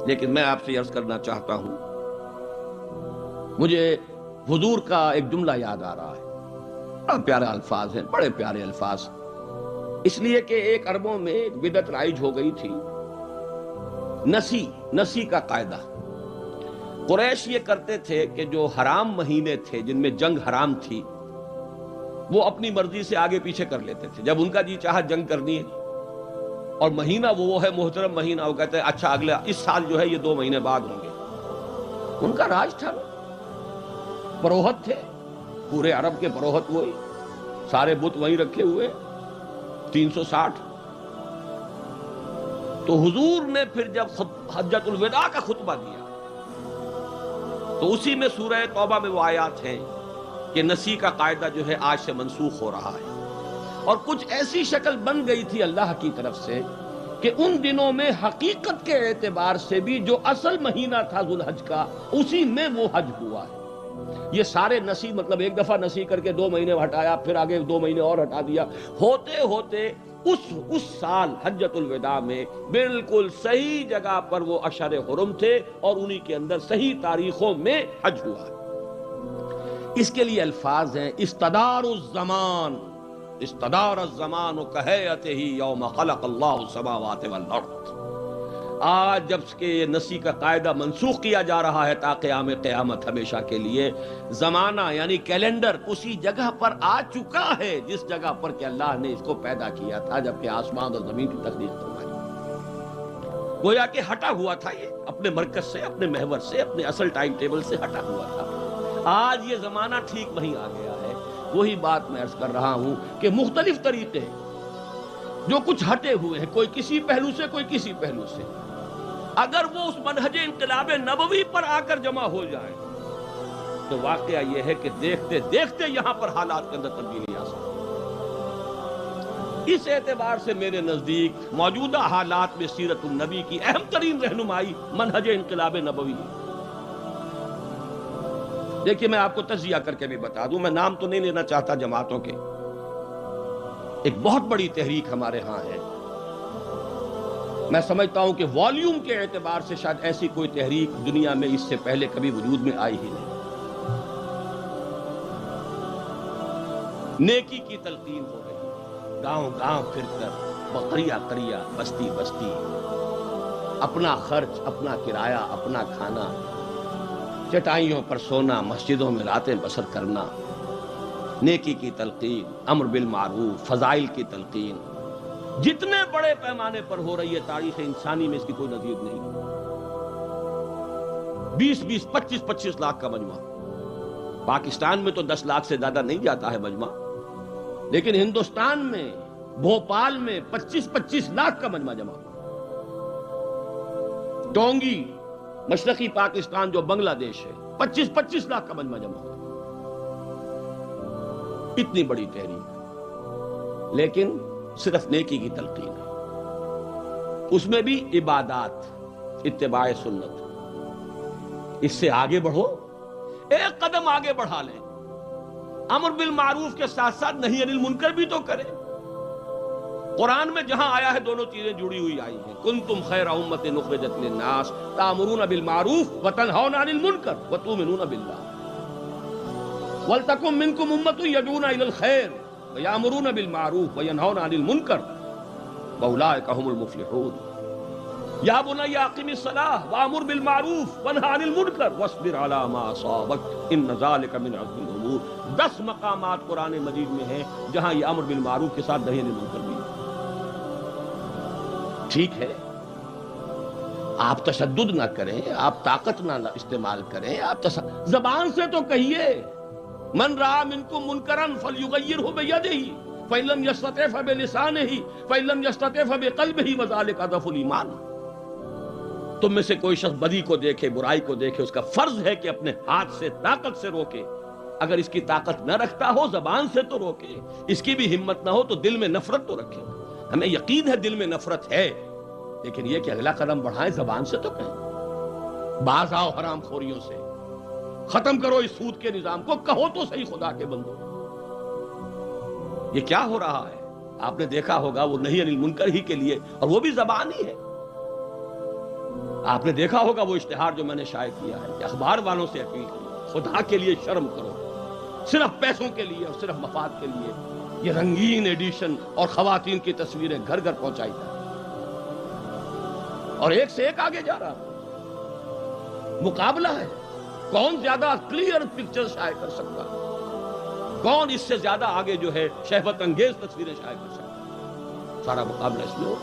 لیکن میں آپ سے عرض کرنا چاہتا ہوں، مجھے حضور کا ایک جملہ یاد آ رہا ہے، بڑا پیارا الفاظ ہیں، بڑے پیارے الفاظ، اس لیے کہ ایک عربوں میں ایک بدعت رائج ہو گئی تھی، نسی کا قاعدہ۔ قریش یہ کرتے تھے کہ جو حرام مہینے تھے جن میں جنگ حرام تھی، وہ اپنی مرضی سے آگے پیچھے کر لیتے تھے۔ جب ان کا جی چاہا جنگ کرنی ہے اور مہینہ وہ ہے محترم مہینہ، وہ کہتے ہیں اچھا اگلے اس سال جو ہے یہ 2 مہینے بعد ہوں گے۔ ان کا راج تھا، پروہت تھے، پورے عرب کے پروہت وہی، سارے بت وہیں رکھے ہوئے 360۔ تو حضور نے پھر جب حجۃ الوداع کا خطبہ دیا تو اسی میں سورہ توبہ میں وہ آیات ہیں کہ نسی کا قاعدہ جو ہے آج سے منسوخ ہو رہا ہے، اور کچھ ایسی شکل بن گئی تھی اللہ کی طرف سے کہ ان دنوں میں حقیقت کے اعتبار سے بھی جو اصل مہینہ تھا ذوالحج کا، اسی میں وہ حج ہوا ہے۔ یہ سارے نسی مطلب ایک دفعہ نسی کر کے 2 مہینے ہٹایا، پھر آگے 2 مہینے اور ہٹا دیا، ہوتے ہوتے اس سال حجۃ الوداع میں بالکل صحیح جگہ پر وہ اشہر حرم تھے اور انہی کے اندر صحیح تاریخوں میں حج ہوا۔ اس کے لیے الفاظ ہیں استدار الزمان، استدار الزمان کہیئتہ یوم خلق اللہ السماوات والارض۔ آج جب کہ یہ نسی کا قاعدہ منسوخ کیا جا رہا ہے تا قیام قیامت ہمیشہ کے لیے، زمانہ یعنی کیلنڈر اسی جگہ پر آ چکا ہے جس جگہ پر کہ اللہ نے اس کو پیدا کیا تھا جبکہ آسمان اور زمین کی تخلیق فرمائی۔ گویا کہ ہٹا ہوا تھا، یہ اپنے مرکز سے، اپنے محور سے، اپنے اصل ٹائم ٹیبل سے ہٹا ہوا تھا۔ آج یہ زمانہ ٹھیک وہیں آ گیا ہے۔ وہی بات میں عرض کر رہا ہوں کہ مختلف طریقے جو کچھ ہٹے ہوئے ہیں، کوئی کسی پہلو سے، کوئی کسی پہلو سے، اگر وہ اس منہج انقلاب نبوی پر آ کر جمع ہو جائیں تو واقعہ یہ ہے کہ دیکھتے دیکھتے یہاں پر حالات کے اندر تبدیلی آ سکتی ہے۔ اس اعتبار سے میرے نزدیک موجودہ حالات میں سیرت النبی کی اہم ترین رہنمائی منہج انقلاب نبوی ہے۔ دیکھیے میں آپ کو تجزیہ کر کے بھی بتا دوں، میں نام تو نہیں لینا چاہتا جماعتوں کے، ایک بہت بڑی تحریک ہمارے ہاں ہے، میں سمجھتا ہوں کہ والیوم کے اعتبار سے شاید ایسی کوئی تحریک دنیا میں اس سے پہلے کبھی وجود میں آئی ہی نہیں۔ نیکی کی تلقین ہو رہی، گاؤں گاؤں پھر کر، قریہ قریہ، بستی بستی، اپنا خرچ، اپنا کرایہ، اپنا کھانا، چٹائیوں پر سونا، مسجدوں میں راتیں بسر کرنا، نیکی کی تلقین، امر بالمعروف، فضائل کی تلقین جتنے بڑے پیمانے پر ہو رہی ہے تاریخ انسانی میں اس کی کوئی نظیر نہیں۔ 20 25 لاکھ کا مجمع، پاکستان میں تو 10 لاکھ سے زیادہ نہیں جاتا ہے مجمع، لیکن ہندوستان میں بھوپال میں 25 لاکھ کا مجمع جمع ہوا۔ ٹونگی مشرقی پاکستان جو بنگلہ دیش ہے، 25 لاکھ کا مجمع جمع ہوا۔ اتنی بڑی تحریک، لیکن صرف نیکی کی تلقین ہے، اس میں بھی عبادات، اتباع سنت۔ اس سے آگے بڑھو، ایک قدم آگے بڑھا لیں، امر بالمعروف کے ساتھ ساتھ نہی عن المنکر بھی تو کریں۔ قرآن میں جہاں آیا ہے دونوں چیزیں جڑی ہوئی آئی ہیں، کنتم خیر امۃ اخرجت للناس تأمرون بالمعروف وتنہون عن المنکر وتؤمنون باللہ ولتکن منکم امۃ یدعون الی الخیر ویأمرون بالمعروف وینہون عن المنکر واولئک هم المفلحون۔ یا بنی اقم الصلاۃ وامر بالمعروف وانہ عن المنکر واصبر علی ما اصابک ان ذلک من عزم الامور۔ 10 مقامات قرآن مجید میں ہیں جہاں یہ امر بالمعروف کے ساتھ نہی عن المنکر بھی ہے۔ ٹھیک ہے، آپ تشدد نہ کریں، آپ طاقت نہ استعمال کریں، آپ زبان سے تو کہیے من رأى منکم منکرا فلیغیرہ بیدہ فإن لم یستطع فبلسانہ فإن لم یستطع فبقلبہ وذلک اضعف الایمان۔ تم میں سے کوئی شخص بدی کو دیکھے، برائی کو دیکھے، اس کا فرض ہے کہ اپنے ہاتھ سے طاقت سے روکے، اگر اس کی طاقت نہ رکھتا ہو زبان سے تو روکے، اس کی بھی ہمت نہ ہو تو دل میں نفرت تو رکھے۔ ہمیں یقین ہے دل میں نفرت ہے، لیکن یہ کہ اگلا قدم بڑھائیں، زبان سے تو کہیں باز آؤ حرام خوریوں سے، ختم کرو اس سود کے نظام کو، کہو تو صحیح خدا کے بندو۔ یہ کیا ہو رہا ہے؟ آپ نے دیکھا ہوگا وہ نہی عن المنکر ہی کے لیے، اور وہ بھی زبان ہی ہے۔ آپ نے دیکھا ہوگا وہ اشتہار جو میں نے شائع کیا ہے کہ اخبار والوں سے اپیل کی، خدا کے لیے شرم کرو، صرف پیسوں کے لیے اور صرف مفاد کے لیے یہ رنگین ایڈیشن اور خواتین کی تصویریں گھر گھر پہنچائی جائیں، اور ایک سے ایک آگے جا رہا مقابلہ ہے، کون زیادہ کلیئر پکچر شائع کر سکتا ہے، کون اس سے زیادہ آگے جو ہے شہوت انگیز تصویریں شائع کر سکتا ہے، سارا مقابلہ اس میں ہو۔